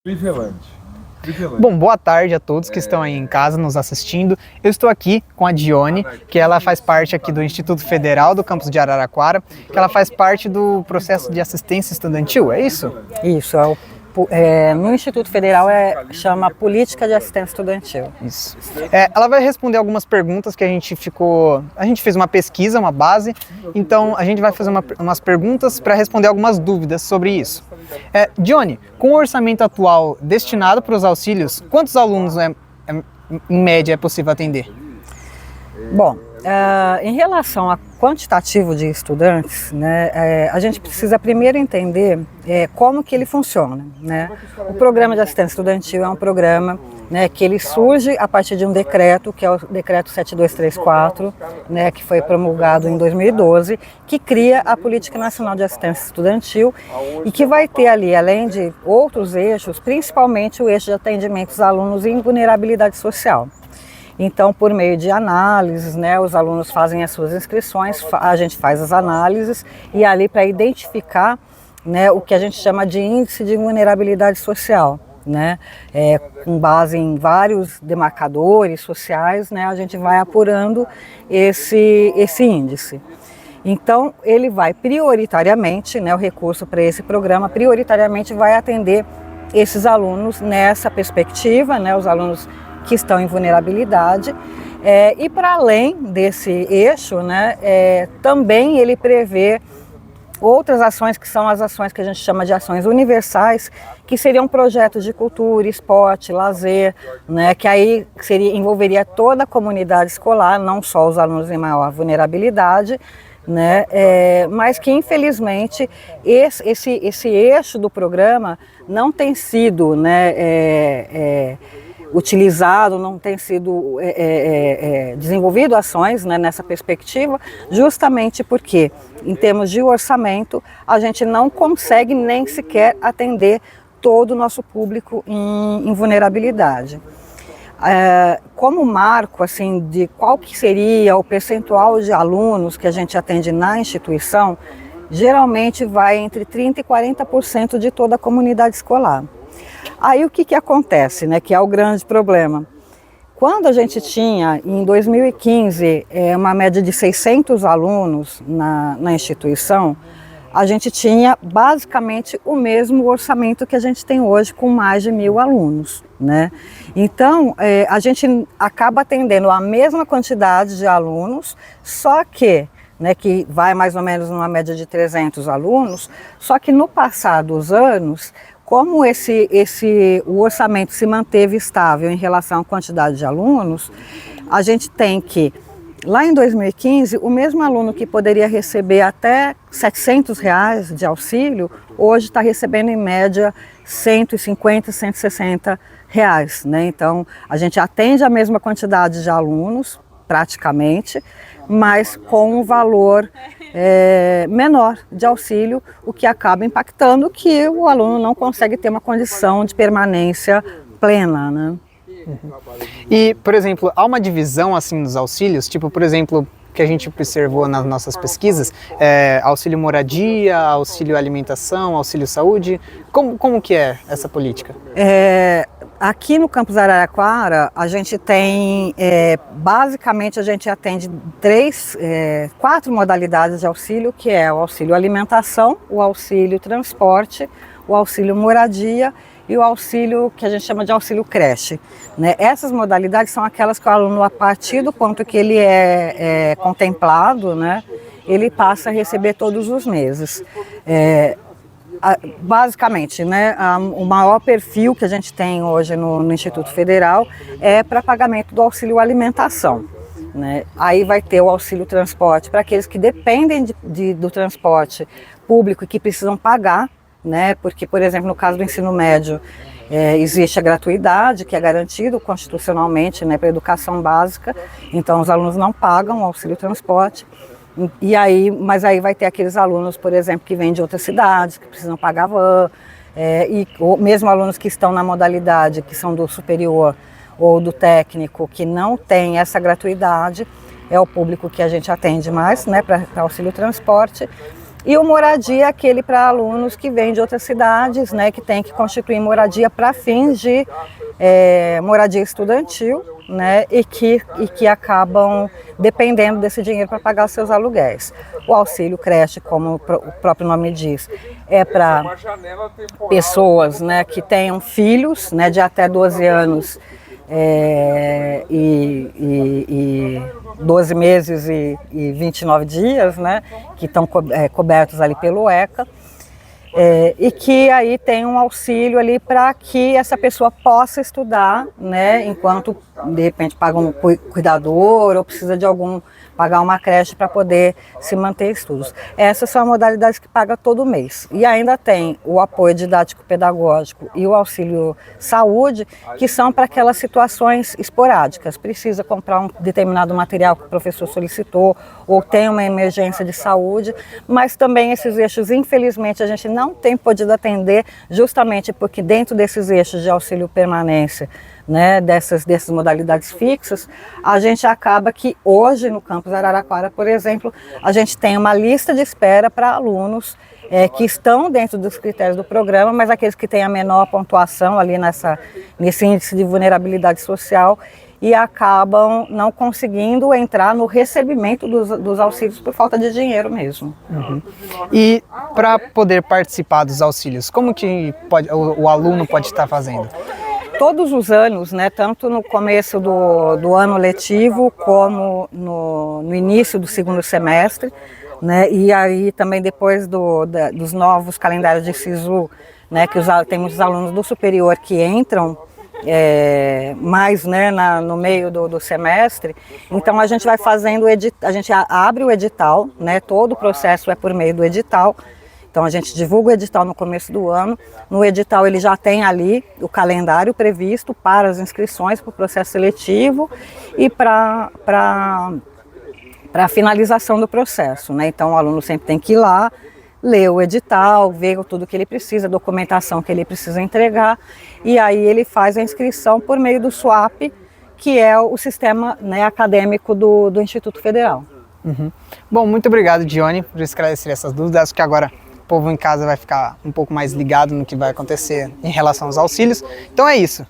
Cleveland. Bom, boa tarde a todos que estão aí em casa nos assistindo. Eu estou aqui com a Dione, que ela faz parte aqui do Instituto Federal do campus de Araraquara, que ela faz parte do processo de assistência estudantil, é isso? Isso, no Instituto Federal chama Política de Assistência Estudantil. Isso. Ela vai responder algumas perguntas que a gente fez uma pesquisa, uma base, então a gente vai fazer umas perguntas para responder algumas dúvidas sobre isso. Dione, com o orçamento atual destinado para os auxílios, quantos alunos em média é possível atender? Bom, em relação ao quantitativo de estudantes, né, a gente precisa primeiro entender como que ele funciona, né? O programa de assistência estudantil é um programa, né, que ele surge a partir de um decreto, que é o decreto 7234, né, que foi promulgado em 2012, que cria a Política Nacional de Assistência Estudantil e que vai ter ali, além de outros eixos, principalmente o eixo de atendimento aos alunos em vulnerabilidade social. Então, por meio de análises, né, os alunos fazem as suas inscrições, a gente faz as análises e ali para identificar, né, o que a gente chama de índice de vulnerabilidade social, né, com base em vários demarcadores sociais, né, a gente vai apurando esse índice. Então, ele vai prioritariamente, né, o recurso para esse programa prioritariamente vai atender esses alunos nessa perspectiva, né, os alunos que estão em vulnerabilidade, e para além desse eixo, né, também ele prevê outras ações que são as ações que a gente chama de ações universais, que seriam projetos de cultura, esporte, lazer, né, que aí envolveria toda a comunidade escolar, não só os alunos em maior vulnerabilidade, né, mas que infelizmente esse eixo do programa não tem sido, né, utilizado, não tem sido desenvolvido ações, né, nessa perspectiva, justamente porque, em termos de orçamento, a gente não consegue nem sequer atender todo o nosso público em vulnerabilidade. Como marco assim, de qual que seria o percentual de alunos que a gente atende na instituição, geralmente vai entre 30% e 40% de toda a comunidade escolar. Aí o que acontece, né, que é o grande problema? Quando a gente tinha, em 2015, uma média de 600 alunos na instituição, a gente tinha basicamente o mesmo orçamento que a gente tem hoje, com mais de 1.000 alunos, né? Então, a gente acaba atendendo a mesma quantidade de alunos, só que, né, que vai mais ou menos numa média de 300 alunos, só que no passar dos anos, como o orçamento se manteve estável em relação à quantidade de alunos, a gente tem que, lá em 2015, o mesmo aluno que poderia receber até R$ 700 de auxílio, hoje está recebendo em média R$ 150, R$ 160, né? Então, a gente atende a mesma quantidade de alunos, praticamente, mas com um valor menor de auxílio, o que acaba impactando que o aluno não consegue ter uma condição de permanência plena, né? Uhum. E, por exemplo, há uma divisão assim nos auxílios, tipo, por exemplo, que a gente observou nas nossas pesquisas, auxílio moradia, auxílio alimentação, auxílio saúde, como que é essa política? Aqui no campus Araraquara, a gente tem, basicamente a gente atende 4 modalidades de auxílio, que é o auxílio alimentação, o auxílio transporte, o auxílio moradia e o auxílio que a gente chama de auxílio creche, né? Essas modalidades são aquelas que o aluno, a partir do ponto que ele é contemplado, né, ele passa a receber todos os meses. Basicamente, né, o maior perfil que a gente tem hoje no Instituto Federal é para pagamento do auxílio alimentação, né? Aí vai ter o auxílio transporte para aqueles que dependem do transporte público e que precisam pagar, né? Porque, por exemplo, no caso do ensino médio, existe a gratuidade, que é garantido constitucionalmente, né, para a educação básica, então os alunos não pagam o auxílio transporte. Mas aí vai ter aqueles alunos, por exemplo, que vêm de outras cidades, que precisam pagar van, ou mesmo alunos que estão na modalidade, que são do superior ou do técnico, que não tem essa gratuidade, é o público que a gente atende mais, né, para auxílio transporte. E o moradia é aquele para alunos que vêm de outras cidades, né, que tem que constituir moradia para fins de moradia estudantil, né, e que acabam dependendo desse dinheiro para pagar os seus aluguéis. O auxílio creche, como o próprio nome diz, é para pessoas, né, que tenham filhos, né, de até 12 anos e 12 meses e 29 dias, né, que estão cobertos ali pelo ECA. E que aí tem um auxílio ali para que essa pessoa possa estudar, né, enquanto de repente paga um cuidador ou precisa de pagar uma creche para poder se manter estudos. Essas são as modalidades que paga todo mês. E ainda tem o apoio didático-pedagógico e o auxílio saúde, que são para aquelas situações esporádicas. Precisa comprar um determinado material que o professor solicitou ou tem uma emergência de saúde, mas também esses eixos, infelizmente, a gente não tem podido atender justamente porque dentro desses eixos de auxílio permanência, né, dessas modalidades fixas, a gente acaba que hoje no campus Araraquara, por exemplo, a gente tem uma lista de espera para alunos que estão dentro dos critérios do programa, mas aqueles que têm a menor pontuação ali nesse índice de vulnerabilidade social e acabam não conseguindo entrar no recebimento dos auxílios por falta de dinheiro mesmo. Uhum. E para poder participar dos auxílios, como que o aluno pode estar fazendo? Todos os anos, né, tanto no começo do ano letivo como no início do segundo semestre, né, e aí também depois dos novos calendários de SISU, né, que tem muitos alunos do superior que entram mais, né, no meio do semestre. Então a gente vai fazendo, a gente abre o edital, né, todo o processo é por meio do edital. Então a gente divulga o edital no começo do ano. No edital ele já tem ali o calendário previsto para as inscrições, para o processo seletivo e para a finalização do processo, né? Então o aluno sempre tem que ir lá, ler o edital, ver tudo que ele precisa, a documentação que ele precisa entregar, e aí ele faz a inscrição por meio do SUAP, que é o sistema, né, acadêmico do Instituto Federal. Uhum. Bom, muito obrigado, Dione, por esclarecer essas dúvidas. Acho que agora o povo em casa vai ficar um pouco mais ligado no que vai acontecer em relação aos auxílios. Então é isso.